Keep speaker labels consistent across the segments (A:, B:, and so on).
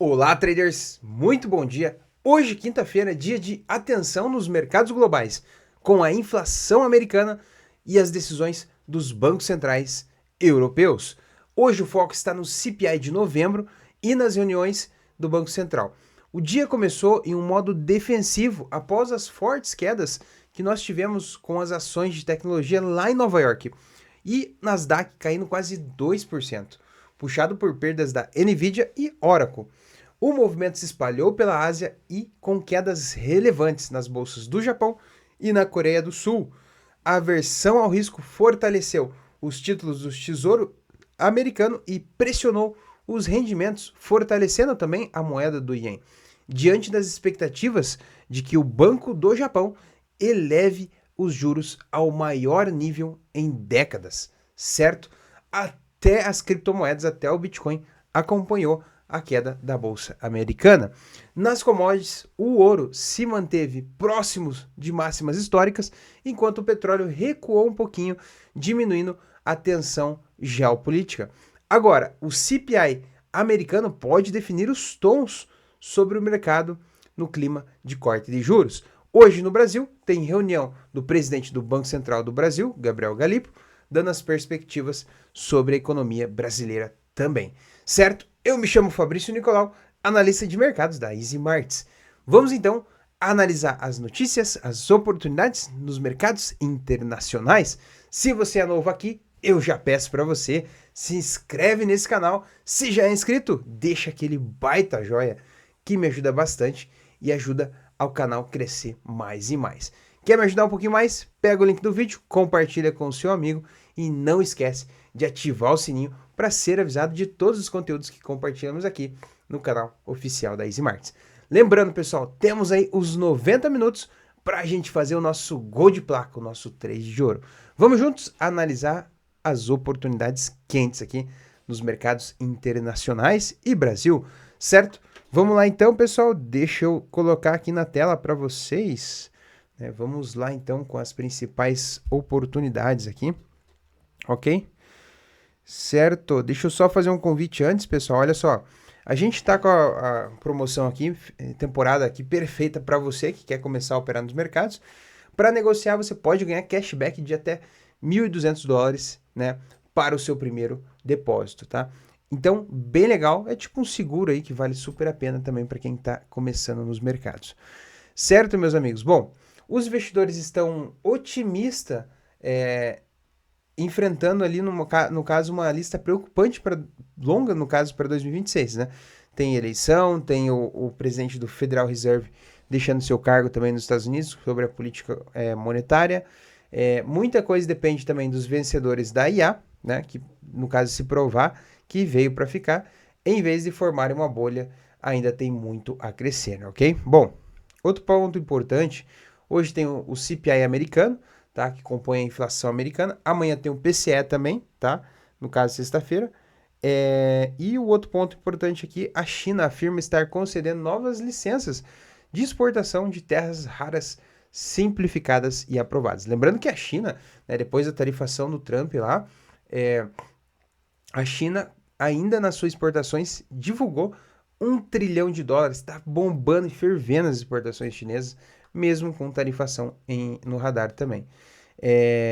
A: Olá, traders! Muito bom dia! Hoje, quinta-feira, é dia de atenção nos mercados globais, com a inflação americana e as decisões dos bancos centrais europeus. Hoje o foco está no CPI de novembro e nas reuniões do Banco Central. O dia começou em um modo defensivo após as fortes quedas que nós tivemos com as ações de tecnologia lá em Nova York e Nasdaq caindo quase 2%, puxado por perdas da Nvidia e Oracle. O movimento se espalhou pela Ásia e com quedas relevantes nas bolsas do Japão e na Coreia do Sul. A aversão ao risco fortaleceu os títulos do Tesouro americano e pressionou os rendimentos, fortalecendo também a moeda do ien, diante das expectativas de que o Banco do Japão eleve os juros ao maior nível em décadas, certo? Até as criptomoedas, até o Bitcoin acompanhou a queda da bolsa americana. Nas commodities, o ouro se manteve próximos de máximas históricas, enquanto o petróleo recuou um pouquinho, diminuindo a tensão geopolítica. Agora, o CPI americano pode definir os tons sobre o mercado no clima de corte de juros. Hoje no Brasil tem reunião do presidente do Banco Central do Brasil, Gabriel Gallipo, dando as perspectivas sobre a economia brasileira também, certo? Eu me chamo Fabrício Nicolau, analista de mercados da Easy Markets. Vamos então analisar as notícias, as oportunidades nos mercados internacionais. Se você é novo aqui, eu já peço para você, se inscreve nesse canal. Se já é inscrito, deixa aquele baita joia que me ajuda bastante e ajuda ao canal crescer mais e mais. Quer me ajudar um pouquinho mais? Pega o link do vídeo, compartilha com o seu amigo e não esquece de ativar o sininho para ser avisado de todos os conteúdos que compartilhamos aqui no canal oficial da Easy Markets. Lembrando, pessoal, temos aí os 90 minutos para a gente fazer o nosso gol de placa, o nosso trade de ouro. Vamos juntos analisar as oportunidades quentes aqui nos mercados internacionais e Brasil, certo? Vamos lá então, pessoal, deixa eu colocar aqui na tela para vocês. Vamos lá então com as principais oportunidades aqui, ok? Certo, deixa eu só fazer um convite antes, pessoal, olha só, a gente está com a promoção aqui, temporada aqui perfeita para você que quer começar a operar nos mercados. Para negociar você pode ganhar cashback de até $1.200, né, para o seu primeiro depósito, tá? Então, bem legal, é tipo um seguro aí que vale super a pena também para quem está começando nos mercados. Certo, meus amigos? Bom, os investidores estão otimistas, enfrentando ali, no caso, uma lista preocupante, longa, no caso, para 2026, né? Tem eleição, tem o presidente do Federal Reserve deixando seu cargo também nos Estados Unidos sobre a política monetária. Muita coisa depende também dos vencedores da IA, né? Que, no caso, se provar que veio para ficar, em vez de formarem uma bolha, ainda tem muito a crescer, ok? Bom, outro ponto importante, hoje tem o CPI americano, tá, que compõe a inflação americana. Amanhã tem o PCE também, tá? No caso, sexta-feira. E o outro ponto importante aqui, a China afirma estar concedendo novas licenças de exportação de terras raras simplificadas e aprovadas. Lembrando que a China, né, depois da tarifação do Trump lá, a China, ainda nas suas exportações, divulgou $1 trilhão. Está bombando e fervendo as exportações chinesas, mesmo com tarifação no radar também.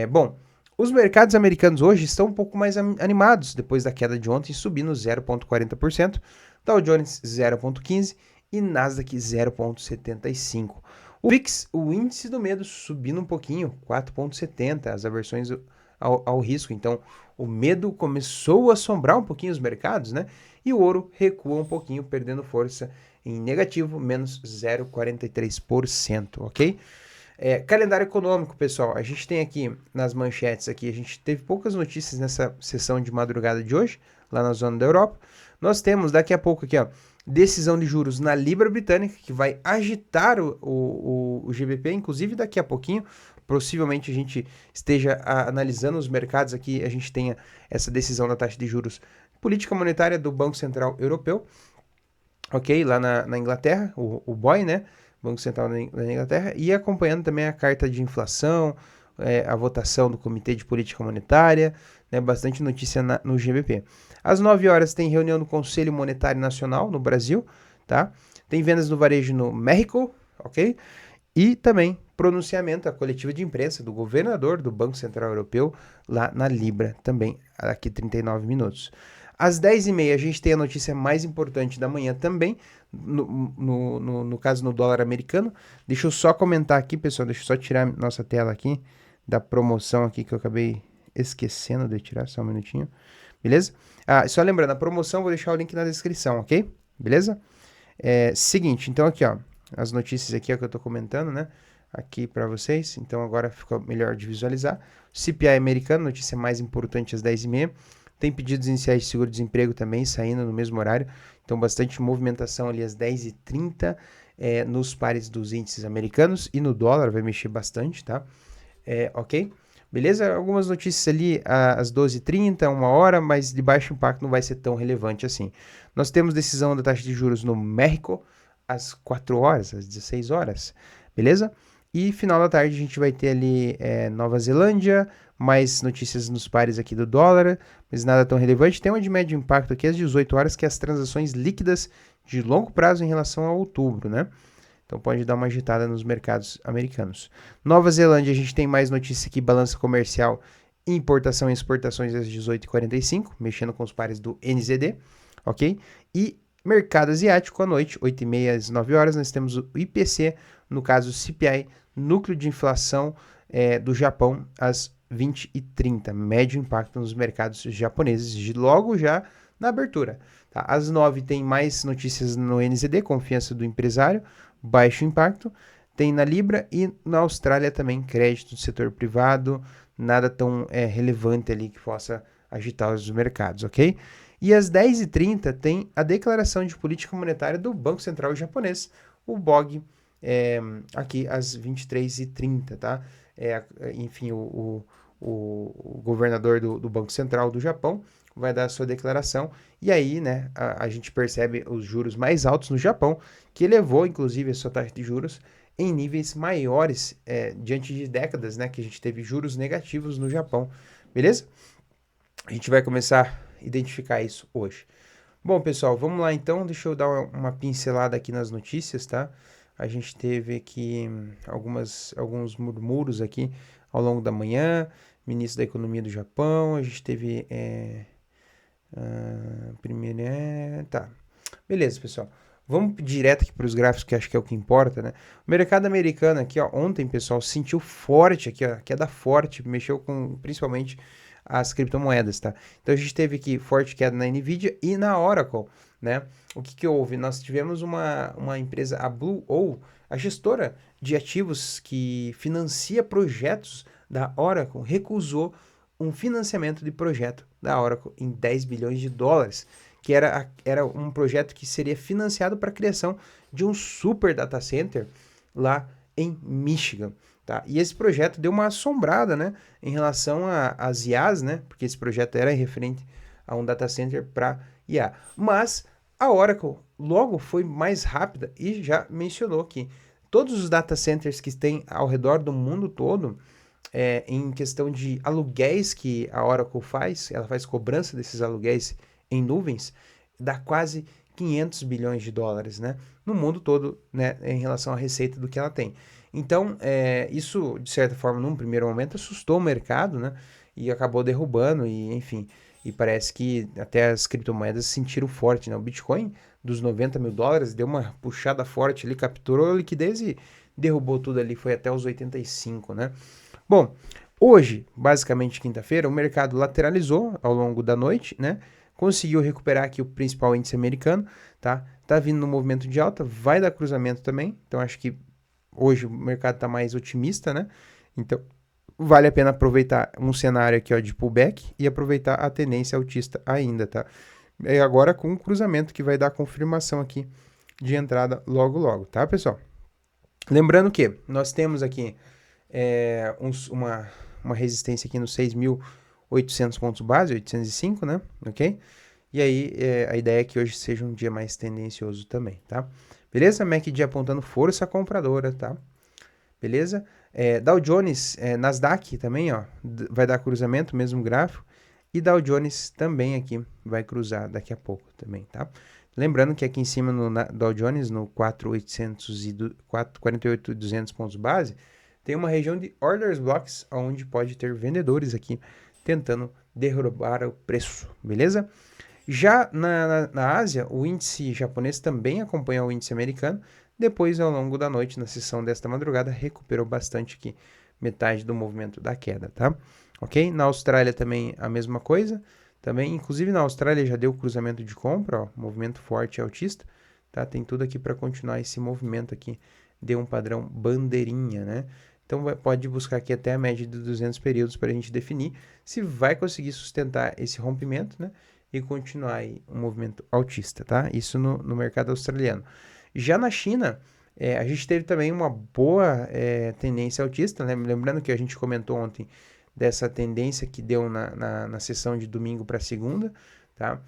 A: Bom, os mercados americanos hoje estão um pouco mais animados, depois da queda de ontem, subindo 0,40%, Dow Jones 0,15% e Nasdaq 0,75%. O VIX, o índice do medo, subindo um pouquinho, 4,70%, as aversões ao risco. Então, o medo começou a assombrar um pouquinho os mercados, né? E o ouro recua um pouquinho, perdendo força em negativo, menos 0,43%, ok? Calendário econômico, pessoal, a gente tem aqui nas manchetes, aqui, a gente teve poucas notícias nessa sessão de madrugada de hoje, lá na zona da Europa. Nós temos daqui a pouco aqui, ó, decisão de juros na Libra Britânica, que vai agitar o GBP, inclusive daqui a pouquinho, possivelmente a gente esteja analisando os mercados aqui, a gente tenha essa decisão da taxa de juros política monetária do Banco Central Europeu, ok, lá na Inglaterra, o BOE, né, Banco Central da Inglaterra, e acompanhando também a carta de inflação, a votação do Comitê de Política Monetária, né? Bastante notícia no GBP. Às 9 horas tem reunião do Conselho Monetário Nacional no Brasil, tá? Tem vendas no varejo no México, ok? E também pronunciamento, a coletiva de imprensa do governador do Banco Central Europeu lá na Libra, também aqui 39 minutos. Às 10h30 a gente tem a notícia mais importante da manhã também, no caso no dólar americano. Deixa eu só comentar aqui, pessoal, deixa eu só tirar nossa tela aqui, da promoção aqui que eu acabei esquecendo de tirar, só um minutinho, beleza? Só lembrando, a promoção vou deixar o link na descrição, ok? Beleza? Seguinte, então aqui ó, as notícias aqui que eu tô comentando, né? Aqui para vocês, então agora ficou melhor de visualizar. CPI americano, notícia mais importante às 10h30. Tem pedidos iniciais de seguro-desemprego também saindo no mesmo horário, então bastante movimentação ali às 10h30 nos pares dos índices americanos e no dólar vai mexer bastante, tá? Ok? Beleza? Algumas notícias ali às 12h30, 1h, mas de baixo impacto não vai ser tão relevante assim. Nós temos decisão da taxa de juros no México às 4h, às 16h, beleza? E final da tarde a gente vai ter ali Nova Zelândia, mais notícias nos pares aqui do dólar, mas nada tão relevante. Tem uma de médio impacto aqui às 18h, que é as transações líquidas de longo prazo em relação a outubro, né? Então pode dar uma agitada nos mercados americanos. Nova Zelândia, a gente tem mais notícia aqui, balança comercial, importação e exportações às 18h45, mexendo com os pares do NZD, ok? E mercado asiático à noite, 8h30 às 9h, nós temos o IPC, no caso CPI, núcleo de inflação do Japão, às 20h30, médio impacto nos mercados japoneses, logo já na abertura. Tá? Às 9h tem mais notícias no NZD, confiança do empresário, baixo impacto. Tem na Libra e na Austrália também crédito do setor privado, nada tão relevante ali que possa agitar os mercados, ok? E às 10h30 tem a declaração de política monetária do Banco Central japonês, o BOJ, aqui às 23h30, tá? Enfim, o governador do Banco Central do Japão vai dar a sua declaração, e aí, né, a gente percebe os juros mais altos no Japão, que elevou, inclusive, a sua taxa de juros em níveis maiores diante de décadas, né, que a gente teve juros negativos no Japão, beleza? A gente vai começar a identificar isso hoje. Bom, pessoal, vamos lá então, deixa eu dar uma pincelada aqui nas notícias, tá? A gente teve aqui alguns murmúrios aqui ao longo da manhã, ministro da Economia do Japão, a gente teve primeiro tá, beleza, pessoal. Vamos direto aqui para os gráficos, que acho que é o que importa, né? O mercado americano aqui, ó, ontem, pessoal, sentiu forte aqui, ó, queda forte, mexeu com principalmente as criptomoedas, tá? Então a gente teve aqui forte queda na Nvidia e na Oracle, né? O que houve? Nós tivemos uma empresa, a Blue Owl, a gestora de ativos que financia projetos da Oracle, recusou um financiamento de projeto da Oracle em 10 bilhões de dólares, que era um projeto que seria financiado para a criação de um super data center lá em Michigan. Tá? E esse projeto deu uma assombrada, né, em relação às IAs, né, porque esse projeto era referente a um data center para IA. Mas a Oracle logo foi mais rápida e já mencionou que todos os data centers que tem ao redor do mundo todo, em questão de aluguéis que a Oracle faz, ela faz cobrança desses aluguéis em nuvens, dá quase 500 bilhões de dólares, né, no mundo todo, né, em relação à receita do que ela tem. Então, isso, de certa forma, num primeiro momento, assustou o mercado, né, e acabou derrubando, e enfim, e parece que até as criptomoedas sentiram forte, né, o Bitcoin dos 90 mil dólares deu uma puxada forte ali, capturou a liquidez e derrubou tudo ali, foi até os 85, né. Bom, hoje, basicamente quinta-feira, o mercado lateralizou ao longo da noite, né, conseguiu recuperar aqui o principal índice americano, tá? Tá vindo no movimento de alta, vai dar cruzamento também, então acho que hoje o mercado tá mais otimista, né? Então vale a pena aproveitar um cenário aqui, ó, de pullback e aproveitar a tendência altista ainda, tá? E agora com o cruzamento que vai dar confirmação aqui de entrada logo logo, tá, pessoal? Lembrando que nós temos aqui uma resistência aqui nos 6.800 pontos base, 805, né? Ok? E aí, a ideia é que hoje seja um dia mais tendencioso também, tá? Beleza? MACD apontando força compradora, tá? Beleza? Dow Jones, Nasdaq também, ó, vai dar cruzamento, mesmo gráfico. E Dow Jones também aqui vai cruzar daqui a pouco também, tá? Lembrando que aqui em cima no Dow Jones, no 48.200 pontos base, tem uma região de orders blocks, onde pode ter vendedores aqui tentando derrubar o preço, beleza? Já na Ásia, o índice japonês também acompanha o índice americano. Depois, ao longo da noite, na sessão desta madrugada, recuperou bastante aqui, metade do movimento da queda, tá? Ok? Na Austrália também a mesma coisa. Também, inclusive na Austrália já deu cruzamento de compra, ó, movimento forte e altista, tá? Tem tudo aqui para continuar esse movimento aqui, deu um padrão bandeirinha, né? Então pode buscar aqui até a média de 200 períodos para a gente definir se vai conseguir sustentar esse rompimento, né? E continuar aí um movimento altista, tá? Isso no mercado australiano. Já na China, a gente teve também uma boa tendência altista, né? Lembrando que a gente comentou ontem dessa tendência que deu na sessão de domingo para segunda, tá?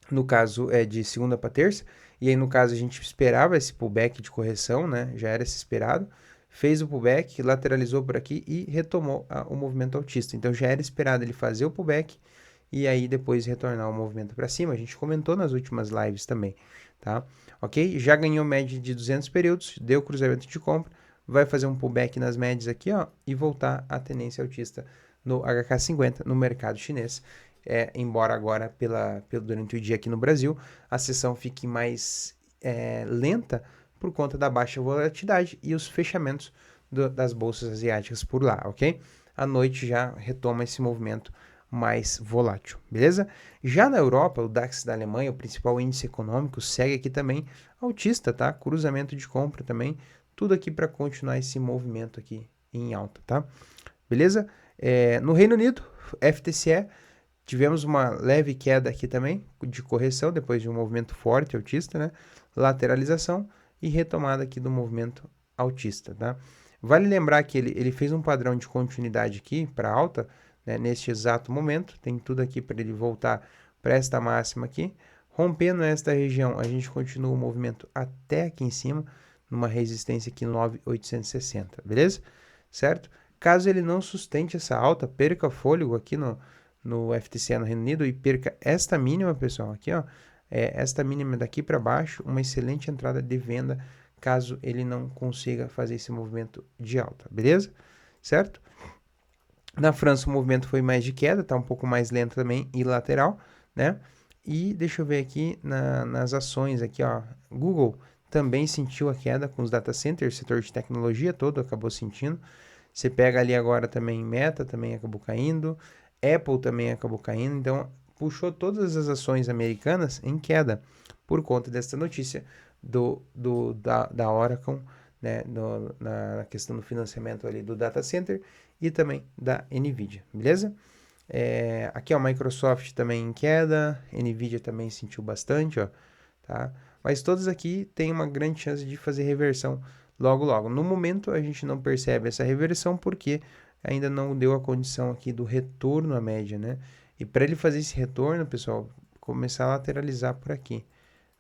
A: No caso, é de segunda para terça, e aí no caso a gente esperava esse pullback de correção, né? Já era esse esperado, fez o pullback, lateralizou por aqui e retomou o movimento altista. Então já era esperado ele fazer o pullback e aí depois retornar o movimento para cima. A gente comentou nas últimas lives também, tá? Ok? Já ganhou média de 200 períodos, deu cruzamento de compra, vai fazer um pullback nas médias aqui, ó, e voltar à tendência altista no HK50, no mercado chinês. Embora agora, durante o dia aqui no Brasil, a sessão fique mais lenta por conta da baixa volatilidade e os fechamentos das bolsas asiáticas por lá, ok? À noite já retoma esse movimento mais volátil, beleza? Já na Europa, o DAX da Alemanha, o principal índice econômico, segue aqui também altista, tá? Cruzamento de compra também, tudo aqui para continuar esse movimento aqui em alta, tá? Beleza? No Reino Unido, FTSE, tivemos uma leve queda aqui também, de correção, depois de um movimento forte altista, né? Lateralização e retomada aqui do movimento altista, tá? Vale lembrar que ele fez um padrão de continuidade aqui para alta, né, neste exato momento, tem tudo aqui para ele voltar para esta máxima aqui. Rompendo esta região, a gente continua o movimento até aqui em cima, numa resistência aqui 9.860, beleza? Certo? Caso ele não sustente essa alta, perca fôlego aqui no FTSE no Reino Unido e perca esta mínima, pessoal, aqui, ó, esta mínima daqui para baixo, uma excelente entrada de venda, caso ele não consiga fazer esse movimento de alta, beleza? Certo? Na França o movimento foi mais de queda, tá um pouco mais lento também e lateral, né? E deixa eu ver aqui nas ações aqui, ó, Google também sentiu a queda com os data centers, setor de tecnologia todo acabou sentindo. Você pega ali agora também Meta, também acabou caindo, Apple também acabou caindo, então puxou todas as ações americanas em queda por conta dessa notícia da Oracle, né, na questão do financiamento ali do data center e também da NVIDIA, beleza? Aqui a Microsoft também em queda, NVIDIA também sentiu bastante, ó, tá? Mas todas aqui têm uma grande chance de fazer reversão logo logo. No momento a gente não percebe essa reversão porque ainda não deu a condição aqui do retorno à média, né? E para ele fazer esse retorno, pessoal, começar a lateralizar por aqui.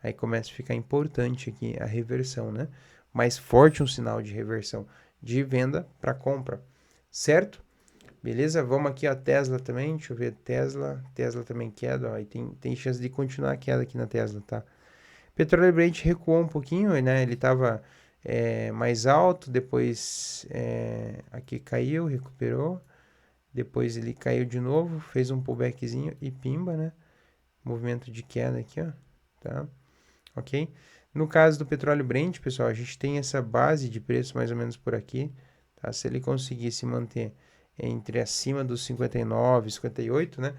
A: Aí começa a ficar importante aqui a reversão, né? Mais forte um sinal de reversão de venda para compra, certo? Beleza? Vamos aqui a Tesla também, deixa eu ver, Tesla também queda, ó, e tem chance de continuar a queda aqui na Tesla, tá? Petróleo Brent recuou um pouquinho, né? Ele estava mais alto, depois aqui caiu, recuperou, depois ele caiu de novo, fez um pullbackzinho e pimba, né? Movimento de queda aqui, ó, tá? Ok? No caso do petróleo Brent, pessoal, a gente tem essa base de preço mais ou menos por aqui, tá? Se ele conseguir se manter entre acima dos 59, 58, né?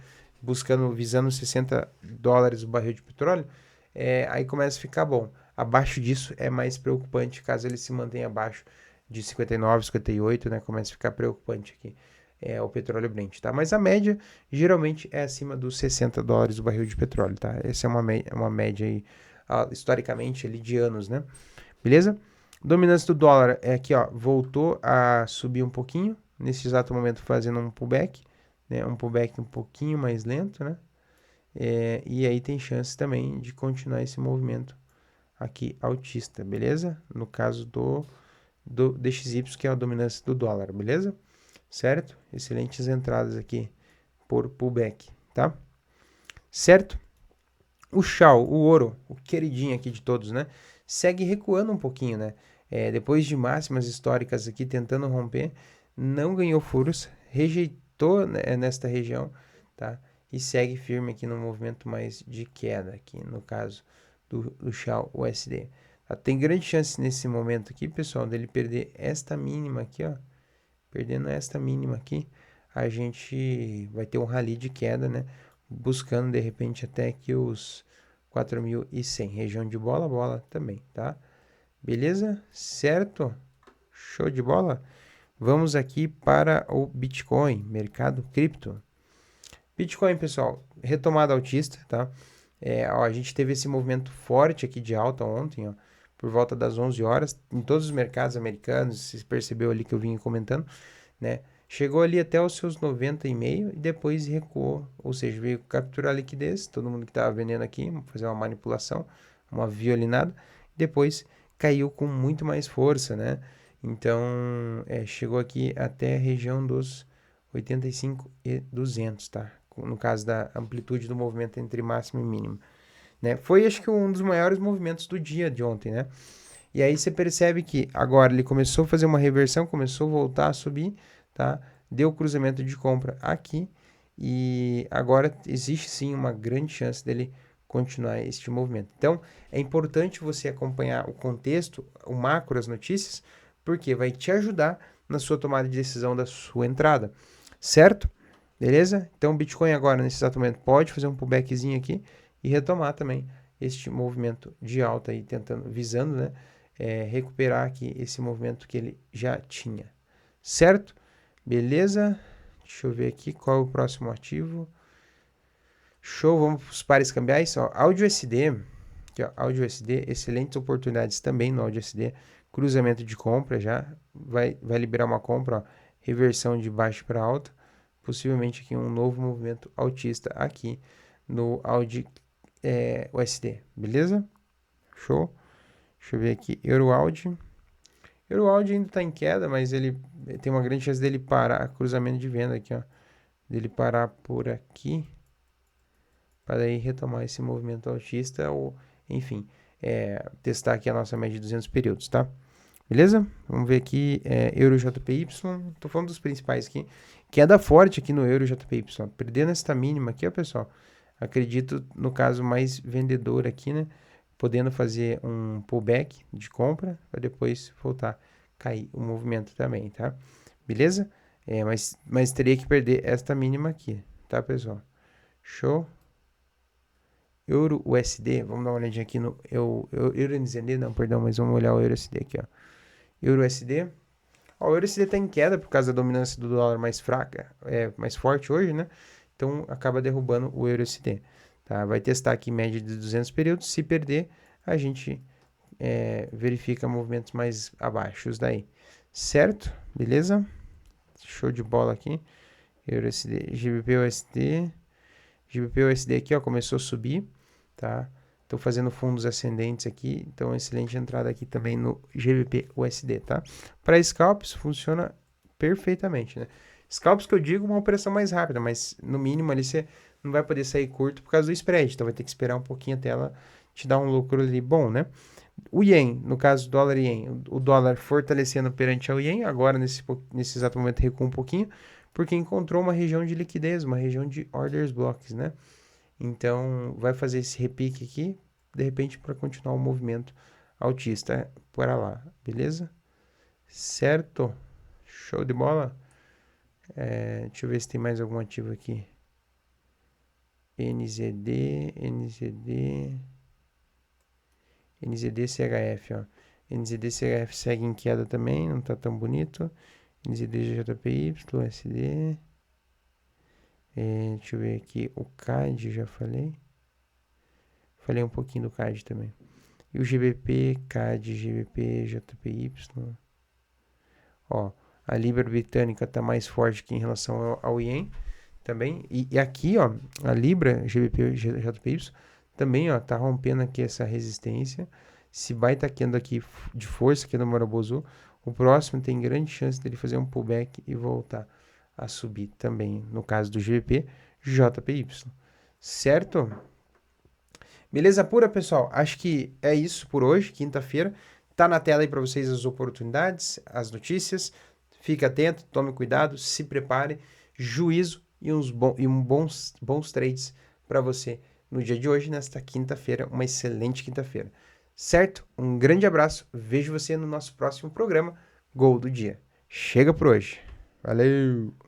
A: Visando 60 dólares o barril de petróleo, aí começa a ficar bom. Abaixo disso é mais preocupante, caso ele se mantenha abaixo de 59, 58, né? Começa a ficar preocupante aqui. O petróleo Brent, tá? Mas a média geralmente é acima dos 60 dólares o barril de petróleo, tá? Essa é uma média aí, historicamente ali de anos, né? Beleza? Dominância do dólar é aqui, ó, voltou a subir um pouquinho, nesse exato momento fazendo um pullback, né? Um pullback um pouquinho mais lento, né? E aí tem chance também de continuar esse movimento aqui altista, beleza? No caso do DXY, que é a dominância do dólar, beleza? Certo? Excelentes entradas aqui por pullback, tá? Certo? O Shao, o ouro, o queridinho aqui de todos, né? Segue recuando um pouquinho, né? Depois de máximas históricas aqui tentando romper, não ganhou furos, rejeitou, né, nesta região, tá? E segue firme aqui no movimento mais de queda aqui, no caso do Shao USD. Tá? Tem grande chance nesse momento aqui, pessoal, dele perder esta mínima aqui, ó. Perdendo esta mínima aqui, a gente vai ter um rally de queda, né? Buscando de repente até que os 4.100, região de bola a bola também, tá? Beleza? Certo? Show de bola? Vamos aqui para o Bitcoin, mercado cripto. Bitcoin, pessoal, retomada altista, tá? Ó, a gente teve esse movimento forte aqui de alta ontem, ó, por volta das 11 horas, em todos os mercados americanos, você percebeu ali que eu vim comentando, né? Chegou ali até os seus 90,5 e depois recuou, ou seja, veio capturar a liquidez, todo mundo que estava vendendo aqui, fazer uma manipulação, uma violinada, depois caiu com muito mais força, né? Então, chegou aqui até a região dos 85,200, tá? No caso da amplitude do movimento entre máximo e mínimo, né? Foi, acho que, um dos maiores movimentos do dia de ontem, né? E aí você percebe que agora ele começou a fazer uma reversão, começou a voltar a subir, tá? Deu cruzamento de compra aqui e agora existe sim uma grande chance dele continuar este movimento. Então, é importante você acompanhar o contexto, o macro, as notícias, porque vai te ajudar na sua tomada de decisão da sua entrada, certo? Beleza? Então, o Bitcoin agora, nesse exato momento, pode fazer um pullbackzinho aqui e retomar também este movimento de alta aí, tentando, visando, né, recuperar aqui esse movimento que ele já tinha, certo? Beleza? Deixa eu ver aqui qual é o próximo ativo. Show, vamos para os pares cambiais. Ó, AUD-USD, aqui, ó, AUD-USD, excelentes oportunidades também no AUD-USD, cruzamento de compra já, vai liberar uma compra, ó, reversão de baixo para alta, possivelmente aqui um novo movimento altista aqui no AUD USD, beleza? Show. Deixa eu ver aqui, EURAUD. EURAUD ainda está em queda, mas ele tem uma grande chance dele parar, cruzamento de venda aqui, ó, dele parar por aqui, para daí retomar esse movimento altista ou, enfim, testar aqui a nossa média de 200 períodos, tá? Beleza? Vamos ver aqui, EURO-JPY, tô falando dos principais aqui, queda forte aqui no EURO-JPY, perdendo esta mínima aqui, ó, pessoal, acredito no caso mais vendedor aqui, né, podendo fazer um pullback de compra, para depois voltar a cair o movimento também, tá? Beleza? Mas teria que perder esta mínima aqui, tá, pessoal? Show? Euro-USD, vamos dar uma olhadinha aqui no Euro-NZD, não, perdão, mas vamos olhar o Euro-USD aqui, ó. Euro-USD. Ó, o Euro-USD está em queda por causa da dominância do dólar mais fraca, mais forte hoje, né? Então, acaba derrubando o Euro-USD, tá? Vai testar aqui média de 200 períodos, se perder, a gente verifica movimentos mais abaixo daí, certo? Beleza? Show de bola aqui. Euro-USD, GBP-USD... GBP-USD aqui, ó, começou a subir, tá? Estou fazendo fundos ascendentes aqui, então excelente entrada aqui também no GBP-USD, tá? Para scalps funciona perfeitamente, né? Scalps que eu digo uma operação mais rápida, mas no mínimo ali você não vai poder sair curto por causa do spread, então vai ter que esperar um pouquinho até ela te dar um lucro ali bom, né? O Yen, no caso dólar e Yen, o dólar fortalecendo perante ao Yen, agora nesse exato momento recua um pouquinho, porque encontrou uma região de liquidez, uma região de orders blocks, né? Então, vai fazer esse repique aqui, de repente, para continuar o movimento altista para lá, beleza? Certo? Show de bola? Deixa eu ver se tem mais algum ativo aqui. NZD-CHF, ó. NZD-CHF segue em queda também, não tá tão bonito. NZD-JPY, USD. Deixa eu ver aqui, o CAD, já falei. Falei um pouquinho do CAD também. E o GBP, CAD, GBP, JPY. Ó, a Libra britânica tá mais forte aqui em relação ao Yen também. E aqui, ó, a Libra, GBP, JPY, também, ó, tá rompendo aqui essa resistência. Se vai taqueando aqui de força aqui no Marubozu, o próximo tem grande chance dele fazer um pullback e voltar a subir também. No caso do GBP, JPY. Certo? Beleza pura, pessoal? Acho que é isso por hoje, quinta-feira. Tá na tela aí para vocês as oportunidades, as notícias. Fique atento, tome cuidado, se prepare, juízo e bons trades para você no dia de hoje, nesta quinta-feira, uma excelente quinta-feira. Certo? Um grande abraço, vejo você no nosso próximo programa, Gol do Dia. Chega por hoje. Valeu!